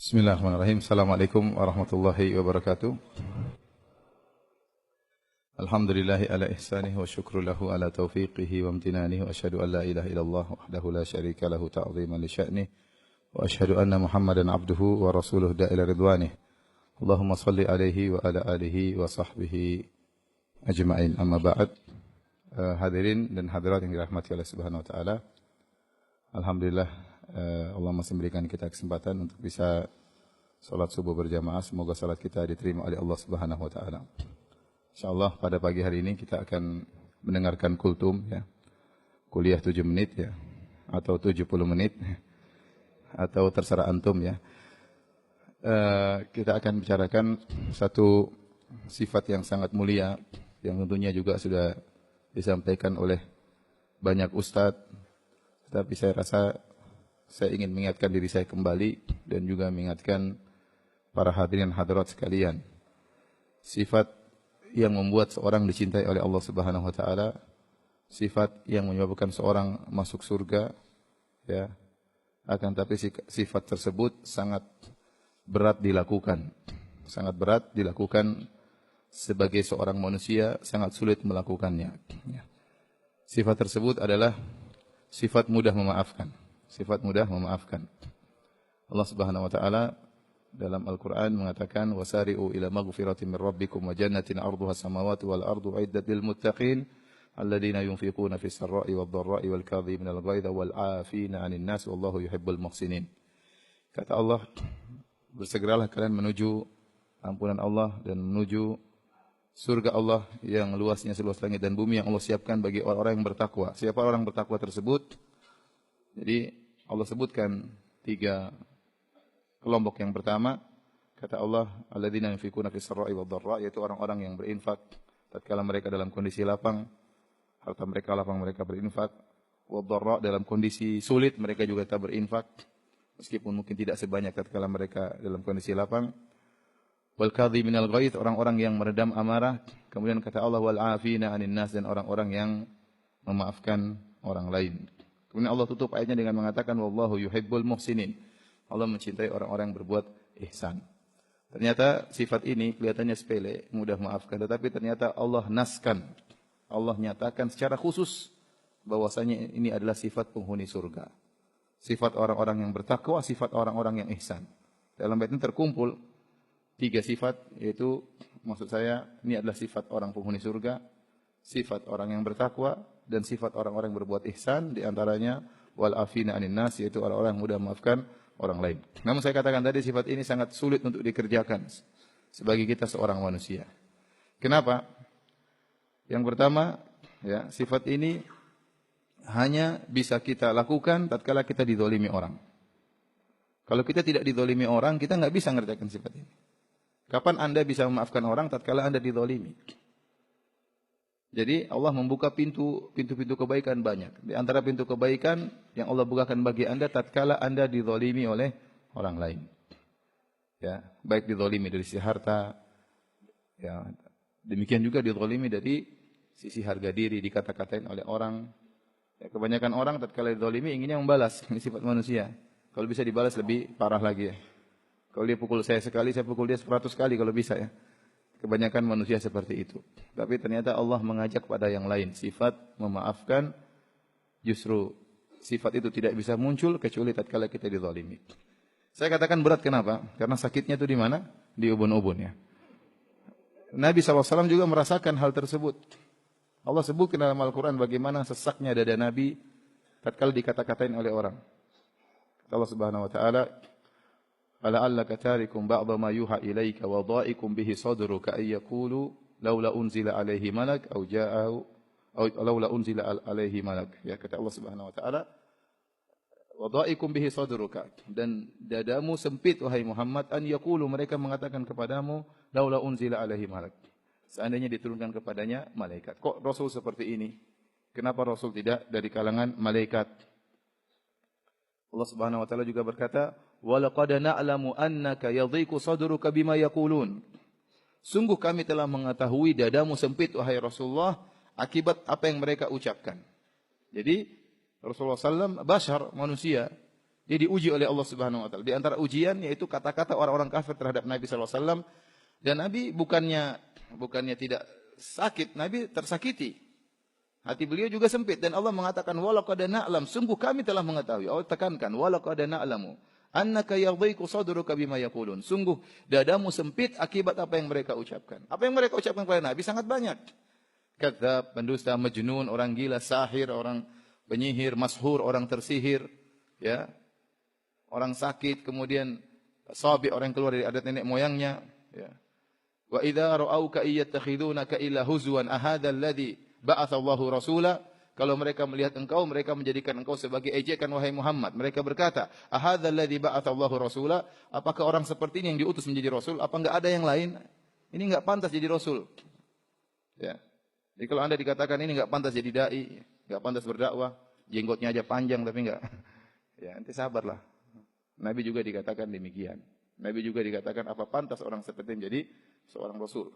Bismillahirrahmanirrahim. Assalamualaikum warahmatullahi wabarakatuh. Alhamdulillahi ala ihsanihi wa syukru lahu ala taufiqihi wa amtinanihi wa asyhadu an la ilaha illallah wahdahu la syarika lahu ta'ziman li sya'nih wa asyhadu anna Muhammadan abduhu wa rasuluhu da'ila ridwanih. Allahumma salli alaihi wa ala alihi wa sahbihi ajma'in. Amma ba'd. Hadirin dan hadirat yang dirahmati Allah Subhanahu wa taala. Alhamdulillah Allah masih memberikan kita kesempatan untuk bisa salat subuh berjamaah. Semoga salat kita diterima oleh Allah Subhanahu wa taala. Insyaallah pada pagi hari ini kita akan mendengarkan kultum ya. Kuliah 7 menit ya atau 70 menit atau terserah antum ya. Kita akan bicarakan satu sifat yang sangat mulia yang tentunya juga sudah disampaikan oleh banyak ustadz, tetapi saya rasa saya ingin mengingatkan diri saya kembali dan juga mengingatkan para hadirin hadirat sekalian. Sifat yang membuat seorang dicintai oleh Allah Subhanahu wa taala, sifat yang menyebabkan seorang masuk surga ya. Akan tapi sifat tersebut sangat berat dilakukan. Sangat berat dilakukan sebagai seorang manusia, sangat sulit melakukannya. Sifat tersebut adalah sifat mudah memaafkan. Sifat mudah memaafkan. Allah Subhanahu wa taala dalam Al-Qur'an mengatakan wasari'u ila maghfiratin min rabbikum wa jannatin 'arduha as-samawati wal ardu 'iddat lil muttaqin alladziina yunfiquna fis sarra'i wad dharra'i wal kadhiminal ghaidha wal 'aafina 'anil nas wallahu yuhibbul muhsinin. Kata Allah, bersegeralah kalian menuju ampunan Allah dan menuju surga Allah yang luasnya seluas langit dan bumi yang Allah siapkan bagi orang-orang yang bertakwa. Siapa orang bertakwa tersebut? Jadi Allah sebutkan 3 kelompok. Yang pertama, kata Allah, alladzina yunfikuna fis sarra'i wad dharra, yaitu orang-orang yang berinfak tatkala mereka dalam kondisi lapang, harta mereka lapang mereka berinfak, wad dharra dalam kondisi sulit mereka juga tetap berinfak meskipun mungkin tidak sebanyak tatkala mereka dalam kondisi lapang. Wal kadhiminal ghaidh, orang-orang yang meredam amarah. Kemudian kata Allah wal 'afina 'anil nas, dan orang-orang yang memaafkan orang lain. Kemudian Allah tutup ayatnya dengan mengatakan wallahu yuhibbul muhsinin. Allah mencintai orang-orang yang berbuat ihsan. Ternyata sifat ini kelihatannya sepele, mudah maafkan, tetapi ternyata Allah naskan. Allah nyatakan secara khusus bahwasanya ini adalah sifat penghuni surga. Sifat orang-orang yang bertakwa, sifat orang-orang yang ihsan. Dalam ayat ini terkumpul 3 sifat, yaitu maksud saya ini adalah sifat orang penghuni surga, sifat orang yang bertakwa, dan sifat orang-orang yang berbuat ihsan, di antaranya wal afina 'anil nas, yaitu orang-orang yang mudah memaafkan orang lain. Namun saya katakan tadi sifat ini sangat sulit untuk dikerjakan sebagai kita seorang manusia. Kenapa? Yang pertama, ya, sifat ini hanya bisa kita lakukan tatkala kita dizalimi orang. Kalau kita tidak dizalimi orang, kita enggak bisa mengerjakan sifat ini. Kapan Anda bisa memaafkan orang tatkala Anda dizalimi? Jadi Allah membuka pintu-pintu kebaikan banyak. Di antara pintu kebaikan yang Allah bukakan bagi Anda tatkala Anda dizalimi oleh orang lain. Ya, baik dizalimi dari sisi harta, ya, demikian juga dizalimi dari sisi harga diri, dikata-katain oleh orang. Ya, kebanyakan orang tatkala dizalimi inginnya membalas, ini sifat manusia. Kalau bisa dibalas lebih parah lagi ya. Kalau dia pukul saya sekali, saya pukul dia 100 kali kalau bisa ya. Kebanyakan manusia seperti itu. Tapi ternyata Allah mengajak pada yang lain. Sifat memaafkan, justru sifat itu tidak bisa muncul kecuali tatkala kita dizalimi. Saya katakan berat kenapa? Karena sakitnya itu di mana? Di ubun-ubun ya. Nabi SAW juga merasakan hal tersebut. Allah sebutkan dalam Al-Quran bagaimana sesaknya dada Nabi tatkala dikata-katain oleh orang. Kata Allah Subhanahu wa taala, fala'allaka tarikum ba'dha ma yuha ilaika wa dha'ikum bihi sadruka ay yaqulu laula unzila alaihi malak aw ja'ahu aw laula unzila alaihi malak. Ya, kata Allah Subhanahu wa taala, wa dha'ikum bihi sadruka, dan dadamu sempit wahai Muhammad, an yaqulu, mereka mengatakan kepadamu, laula unzila alaihi malak, seandainya diturunkan kepadanya malaikat. Kok Rasul seperti ini? Kenapa Rasul tidak dari kalangan malaikat? Allah Subhanahu wa taala juga berkata, "Wa laqad na'lamu annaka yadhiqu sadruka bima yaqulun." Sungguh kami telah mengetahui dadamu sempit wahai Rasulullah akibat apa yang mereka ucapkan. Jadi Rasulullah SAW bashar, manusia. Dia diuji oleh Allah Subhanahu wa taala. Di antara ujian yaitu kata-kata orang-orang kafir terhadap Nabi sallallahu alaihi wasallam, dan Nabi bukannya tidak sakit, Nabi tersakiti. Hati beliau juga sempit, dan Allah mengatakan walaqad na'lam, sungguh kami telah mengetahui. Allah tekankan walaqad na'lamu annaka yadhiqu sadruka bima yaqulun. Sungguh dadamu sempit akibat apa yang mereka ucapkan. Apa yang mereka ucapkan kepada Nabi sangat banyak. Kadzab, pendusta, majnun, orang gila, sahir, orang penyihir, mashur, orang tersihir, ya. Orang sakit, kemudian sabi, orang yang keluar dari adat nenek moyangnya, ya. Wa idza ra'auka iyattakhidunaka illa huzwan ahadha alladhi ba'atha Allahu rasula. Kalau mereka melihat engkau, mereka menjadikan engkau sebagai ejekan, wahai Muhammad. Mereka berkata, ahadha alladhi ba'atha Allahu rasula. Apakah orang seperti ini yang diutus menjadi rasul? Apa enggak ada yang lain? Ini enggak pantas jadi rasul. Ya. Jadi kalau Anda dikatakan ini enggak pantas jadi dai, enggak pantas berdakwah, jenggotnya aja panjang tapi enggak. Ya, nanti sabarlah. Nabi juga dikatakan demikian. Nabi juga dikatakan apa pantas orang seperti ini menjadi seorang rasul.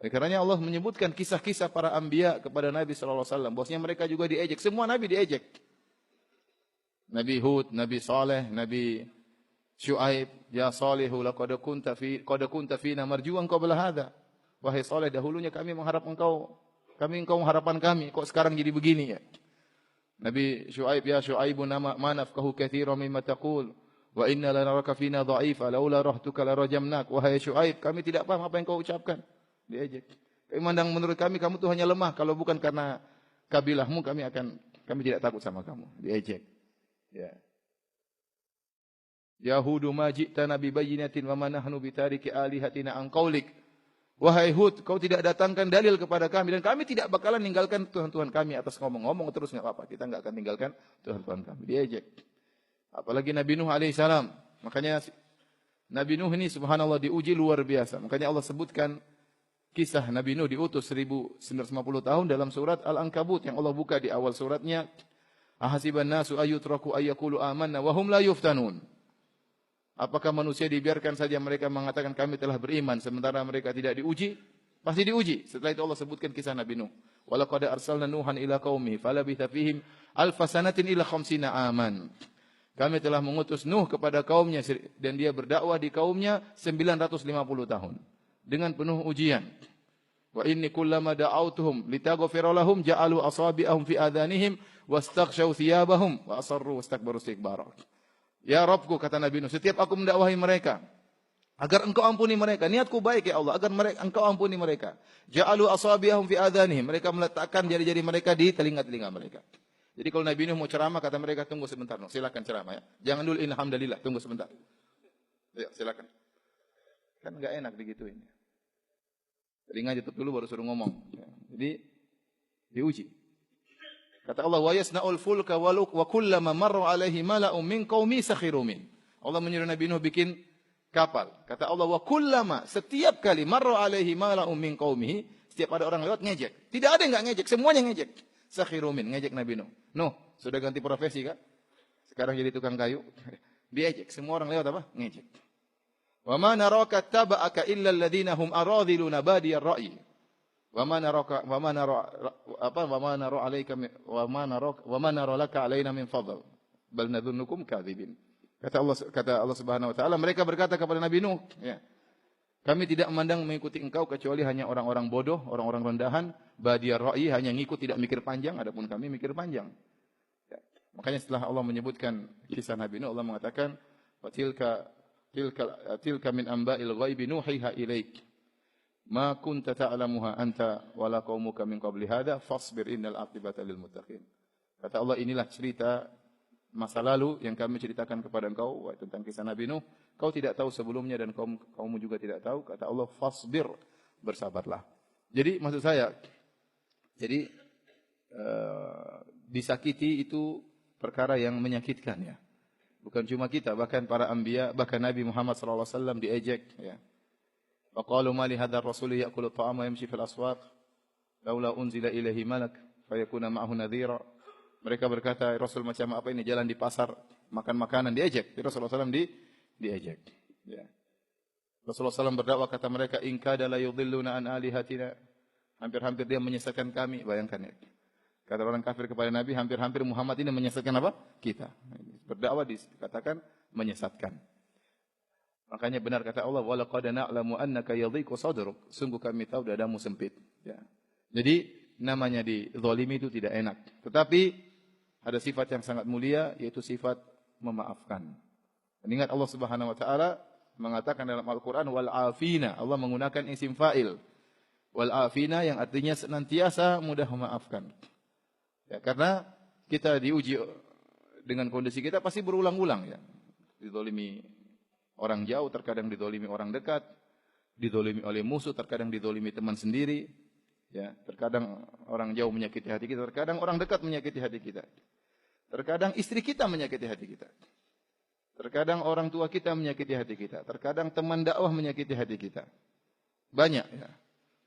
Oleh karenanya Allah menyebutkan kisah-kisah para anbiya kepada Nabi sallallahu alaihi wasallam. Bahwasanya mereka juga diejek. Semua nabi diejek. Nabi Hud, Nabi Saleh, Nabi Syuaib, ya Salihu laqad kunta fina marjuwan qabla hadza. Wahai Saleh, dahulunya kami mengharap engkau harapan kami, kok sekarang jadi begini ya. Nabi Syuaib, ya Syuaibu ma nafqahu katsiran mimma taqul wa inna lanaraka fina dha'ifa laula rahtuka larajamnak. Wahai Syuaib, kami tidak paham apa yang kau ucapkan. Diejek. Kami mandang menurut kami kamu tuh hanya lemah, kalau bukan karena kabilahmu kami tidak takut sama kamu. Diejek. Ya. Yahudu ma ji'tana bi bayyinatin wa ma nahnu bitariki alihatina an qaulik. Wahai Hud, kau tidak datangkan dalil kepada kami dan kami tidak bakalan meninggalkan Tuhan-Tuhan kami atas ngomong-ngomong terus enggak apa-apa. Kita enggak akan tinggalkan Tuhan-Tuhan kami. Diejek. Apalagi Nabi Nuh alaihissalam. Makanya Nabi Nuh ini subhanallah diuji luar biasa. Makanya Allah sebutkan kisah Nabi Nuh diutus 1950 tahun dalam surat Al-Ankabut yang Allah buka di awal suratnya. Ahasiban nasu ayyutraku ayyakulu amanna wa hum la yuftanun. Apakah manusia dibiarkan saja mereka mengatakan kami telah beriman sementara mereka tidak diuji? Pasti diuji. Setelah itu Allah sebutkan kisah Nabi Nuh. Walaqad arsalna Nuhan ila qaumihi falabitha fihim alfa sanatin ila khamsina aman. Kami telah mengutus Nuh kepada kaumnya dan dia berdakwah di kaumnya 950 tahun dengan penuh ujian. Wa inni kullama da'awtuhum litaghfira lahum ja'alu asabi'ahum fi adhanihim wastaghshaw thiyabahum wa asarru wastakbaru istikbara. Ya Rabbku, kata Nabi Nuh, setiap aku mendakwahi mereka agar engkau ampuni mereka, niatku baik ya Allah, agar engkau ampuni mereka. Ja'alu asabi'ahum fi adhanihim, mereka meletakkan jari-jari mereka di telinga-telinga mereka. Jadi kalau Nabi Nuh mau ceramah, kata mereka, tunggu sebentar, Nuh, silakan ceramah ya. Jangan dulu alhamdulillah, tunggu sebentar. Ya, silakan. Kan enggak enak digituin. Telinga tutup dulu baru suruh ngomong. Ya. Jadi diuji. Kata Allah, wa yasna'ul fulka wa kullama marra alaihi mala'un min qaumi sakhiru min. Allah menyuruh Nabi Nuh bikin kapal. Kata Allah, wa kullama, setiap kali marra alaihi mala'un min qaumihi, setiap ada orang lewat ngejek. Tidak ada yang enggak ngejek, semuanya ngejek. Sakhiru min, ngejek Nabi Nuh. Nuh, sudah ganti profesi kan? Sekarang jadi tukang kayu. Diejek, semua orang lewat apa? Ngejek. Wa ma naraka taba'aka illa alladhina hum aradhiluna badiyar ra'yi. Wa ma nara laka alaina min fadl. Bal nadhunnukum kadhibin. Kata Allah Subhanahu wa taala, mereka berkata kepada Nabi Nuh, ya. Kami tidak memandang mengikuti engkau kecuali hanya orang-orang bodoh, orang-orang rendahan, badiyar ra'yi, hanya ngikut tidak mikir panjang, adapun kami mikir panjang. Ya. Makanya setelah Allah menyebutkan kisah Nabi Nuh, Allah mengatakan, wa tilka min amba'il ghaibi nuhiha ilaik. Ma kunta ta'lamuha anta wala qaumuka min qabli hadha fasbir innal aqibata lil muttaqin. Kata Allah, inilah cerita masa lalu yang kami ceritakan kepada engkau tentang kisah Nabi Nuh. Kau tidak tahu sebelumnya dan kaummu juga tidak tahu. Kata Allah, fasbir, bersabarlah. Jadi maksud saya, jadi disakiti itu perkara yang menyakitkan ya. Bukan cuma kita, bahkan para anbiya, bahkan Nabi Muhammad sallallahu alaihi wasallam diejek ya. Wa qalu ma li hadzal rasul ya'kulu at-ta'ama yamshi fil aswaq laula unzila ilaihi malak fayakuna ma'ahu nadhira. Mereka berkata, Rasul macam apa ini jalan di pasar makan makanan, diejek. Rasulullah SAW diejek. Ya. Rasulullah SAW berdakwah, kata mereka, in kada la yudhilluna an alihatina. Hampir-hampir dia menyesatkan kami, bayangkan ya. Kata orang kafir kepada Nabi, hampir-hampir Muhammad ini menyesatkan apa? Kita. Berdakwah dikatakan menyesatkan. Makanya benar kata Allah, wa laqad na'lamu annaka yadhiqu sadruk. Sungguh kami tahu dadamu sempit. Ya. Jadi namanya dizalimi itu tidak enak. Tetapi ada sifat yang sangat mulia, yaitu sifat memaafkan. Dan ingat Allah Subhanahu wa taala mengatakan dalam Al-Qur'an wal afina. Allah menggunakan isim fa'il. Wal afina yang artinya senantiasa mudah memaafkan. Ya, karena kita diuji dengan kondisi kita pasti berulang-ulang ya. Dizalimi orang jauh, terkadang dizalimi orang dekat, dizalimi oleh musuh, terkadang dizalimi teman sendiri. Ya, terkadang orang jauh menyakiti hati kita, terkadang orang dekat menyakiti hati kita. Terkadang istri kita menyakiti hati kita. Terkadang orang tua kita menyakiti hati kita. Terkadang teman dakwah menyakiti hati kita. Banyak ya.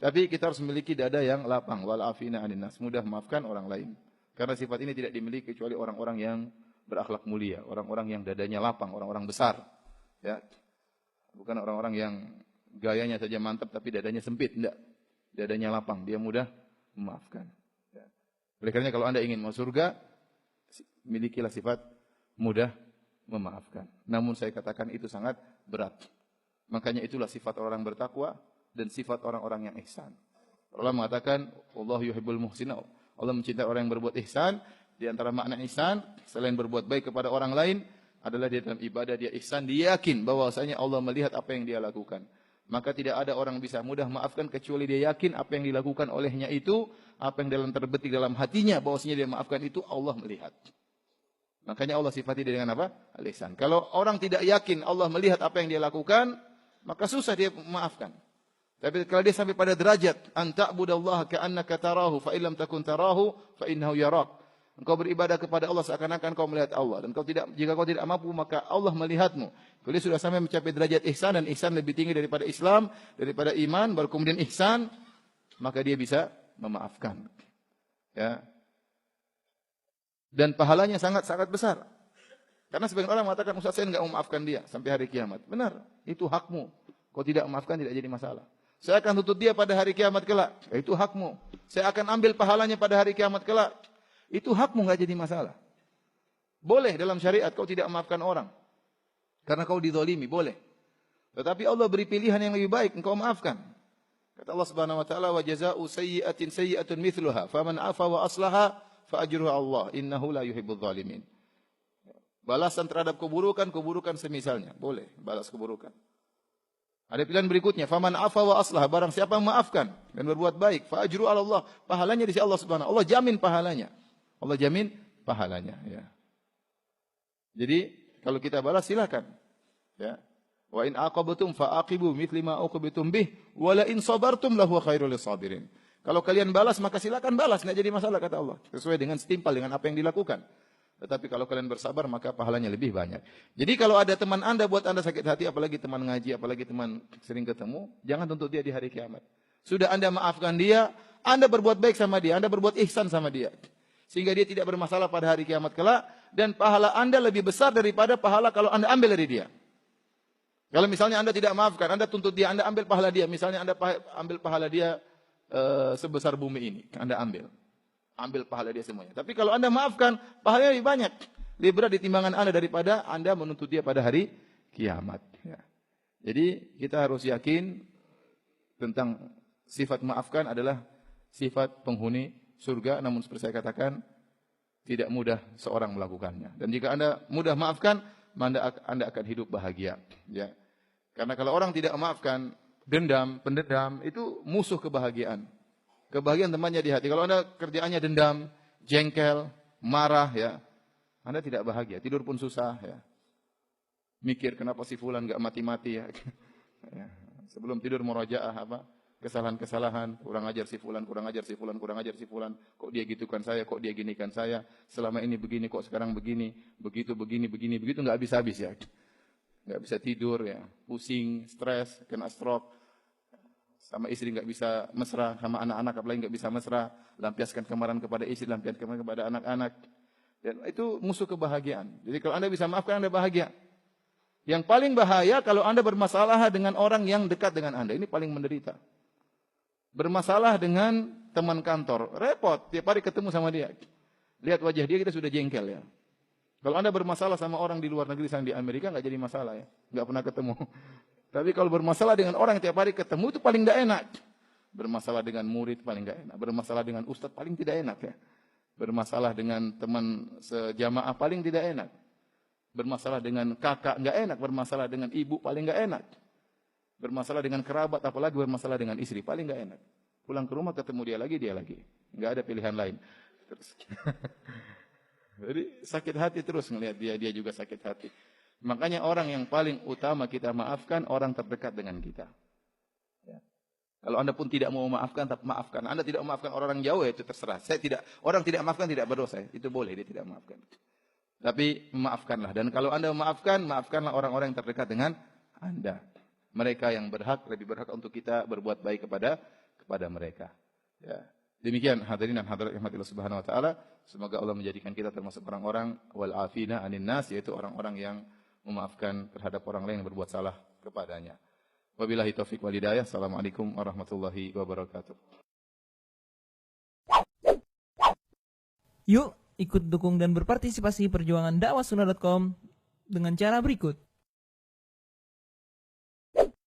Tapi kita harus memiliki dada yang lapang. Wal afina 'anil nas, mudah memaafkan orang lain. Karena sifat ini tidak dimiliki kecuali orang-orang yang berakhlak mulia, orang-orang yang dadanya lapang, orang-orang besar. Ya. Bukan orang-orang yang gayanya saja mantap tapi dadanya sempit, enggak. Dadanya lapang, dia mudah memaafkan. Ya. Oleh karena kalau Anda ingin masuk surga, milikilah sifat mudah memaafkan. Namun saya katakan itu sangat berat. Makanya itulah sifat orang bertakwa dan sifat orang-orang yang ihsan. Allah mengatakan, Allah yuhibbul muhsina. Allah mencintai orang yang berbuat ihsan. Di antara makna ihsan, selain berbuat baik kepada orang lain, adalah dia dalam ibadah, dia ihsan, dia yakin bahwasanya Allah melihat apa yang dia lakukan. Maka tidak ada orang bisa mudah maafkan kecuali dia yakin apa yang dilakukan olehnya itu, apa yang terbetik dalam hatinya bahwasanya dia maafkan itu Allah melihat. Makanya Allah sifati dia dengan apa? Al-ihsan. Kalau orang tidak yakin Allah melihat apa yang dia lakukan, maka susah dia memaafkan. Tapi kalau dia sampai pada derajat anta'budallaha ka'annaka tarahu fa illam takun tarahu fa innahu yarak. Engkau beribadah kepada Allah seakan-akan kau melihat Allah. Dan jika kau tidak mampu, maka Allah melihatmu. Kalau dia sudah sampai mencapai derajat ihsan, dan ihsan lebih tinggi daripada Islam, daripada iman, baru kemudian ihsan, maka dia bisa memaafkan. Ya. Dan pahalanya sangat-sangat besar. Karena sebagian orang mengatakan, Ustaz saya enggak memaafkan dia sampai hari kiamat. Benar, itu hakmu. Kau tidak memaafkan tidak jadi masalah. Saya akan tuntut dia pada hari kiamat kelak. Itu hakmu. Saya akan ambil pahalanya pada hari kiamat kelak. Itu hakmu, enggak jadi masalah. Boleh dalam syariat kau tidak memaafkan orang. Karena kau dizalimi, boleh. Tetapi Allah beri pilihan yang lebih baik, engkau maafkan. Kata Allah Subhanahu wa taala, wa jazaa'u sayyi'atin sayyi'atun mithluha, faman 'afa wa aslaha fa ajruhu Allah, innahu la yuhibbudz zalimin. Balasan terhadap keburukan, keburukan semisalnya, boleh balas keburukan. Ada pilihan berikutnya, faman 'afa wa aslaha, barang siapa memaafkan dan berbuat baik, fa ajruhu Allah, pahalanya di sisi Allah Subhanahu. Allah jamin pahalanya. Allah jamin pahalanya, ya. Jadi kalau kita balas silakan. Ya. Wa in aqabtum fa aqibu mithli ma uqibtum bih wa la in sabartum lahu khairul lisabirin. Kalau kalian balas maka silakan balas, enggak jadi masalah kata Allah. Sesuai dengan setimpal dengan apa yang dilakukan. Tetapi kalau kalian bersabar maka pahalanya lebih banyak. Jadi kalau ada teman Anda buat Anda sakit hati, apalagi teman ngaji, apalagi teman sering ketemu, jangan tuntut dia di hari kiamat. Sudah Anda maafkan dia, Anda berbuat baik sama dia, Anda berbuat ihsan sama dia. Sehingga dia tidak bermasalah pada hari kiamat kelak, dan pahala Anda lebih besar daripada pahala kalau Anda ambil dari dia. Kalau misalnya Anda tidak maafkan, Anda tuntut dia, Anda ambil pahala dia. Misalnya Anda ambil pahala dia sebesar bumi ini, Anda ambil pahala dia semuanya. Tapi kalau Anda maafkan, pahalanya lebih banyak, lebih berat di timbangan Anda daripada Anda menuntut dia pada hari kiamat. Ya. Jadi kita harus yakin tentang sifat maafkan adalah sifat penghuni surga, namun seperti saya katakan, tidak mudah seorang melakukannya. Dan jika Anda mudah maafkan, Anda akan hidup bahagia. Ya. Karena kalau orang tidak memaafkan, dendam, pendendam, itu musuh kebahagiaan. Kebahagiaan temannya di hati. Kalau Anda kerjaannya dendam, jengkel, marah, ya, Anda tidak bahagia. Tidur pun susah. Ya. Mikir kenapa si fulan enggak mati-mati. Ya. Ya. Sebelum tidur murajaah apa? Kesalahan-kesalahan, kurang ajar si fulan, kurang ajar si fulan, kurang ajar si fulan. Kok dia gitukan saya, kok dia ginikan saya. Selama ini begini, kok sekarang begini. Begitu, enggak habis-habis ya. Enggak bisa tidur ya. Pusing, stres, kena stroke. Sama istri enggak bisa mesra, sama anak-anak apalagi enggak bisa mesra. Lampiaskan kemarahan kepada istri, lampiaskan kemarahan kepada anak-anak. Dan itu musuh kebahagiaan. Jadi kalau Anda bisa maafkan, Anda bahagia. Yang paling bahaya kalau Anda bermasalah dengan orang yang dekat dengan Anda. Ini paling menderita. Bermasalah dengan teman kantor, repot, tiap hari ketemu sama dia. Lihat wajah dia, kita sudah jengkel ya. Kalau Anda bermasalah sama orang di luar negeri, sana di Amerika, nggak jadi masalah ya. Nggak pernah ketemu. Tapi kalau bermasalah dengan orang yang tiap hari ketemu, itu paling nggak enak. Bermasalah dengan murid paling nggak enak. Bermasalah dengan ustadz paling tidak enak ya. Bermasalah dengan teman sejamaah paling tidak enak. Bermasalah dengan kakak nggak enak. Bermasalah dengan ibu paling nggak enak. Bermasalah dengan kerabat, apalagi bermasalah dengan istri, paling nggak enak. Pulang ke rumah ketemu dia lagi. Nggak ada pilihan lain. Terus. Jadi sakit hati terus ngelihat dia juga sakit hati. Makanya orang yang paling utama kita maafkan, orang terdekat dengan kita. Ya. Kalau Anda pun tidak mau memaafkan, tapi maafkan. Anda tidak memaafkan orang jauh, ya itu terserah. Orang tidak maafkan tidak berdosa. Itu boleh, dia tidak memaafkan. Tapi memaafkanlah. Dan kalau Anda memaafkan, maafkanlah orang-orang yang terdekat dengan Anda. Mereka yang berhak, lebih berhak untuk kita berbuat baik kepada mereka. Ya. Demikian hadirin dan hadirat rahmatillah subhanahu wa ta'ala. Semoga Allah menjadikan kita termasuk orang-orang wal-afina anin nas, yaitu orang-orang yang memaafkan terhadap orang lain yang berbuat salah kepadanya. Wabillahi taufiq wal hidayah. Assalamualaikum warahmatullahi wabarakatuh. Yuk ikut dukung dan berpartisipasi perjuangan dakwahsunnah.com dengan cara berikut.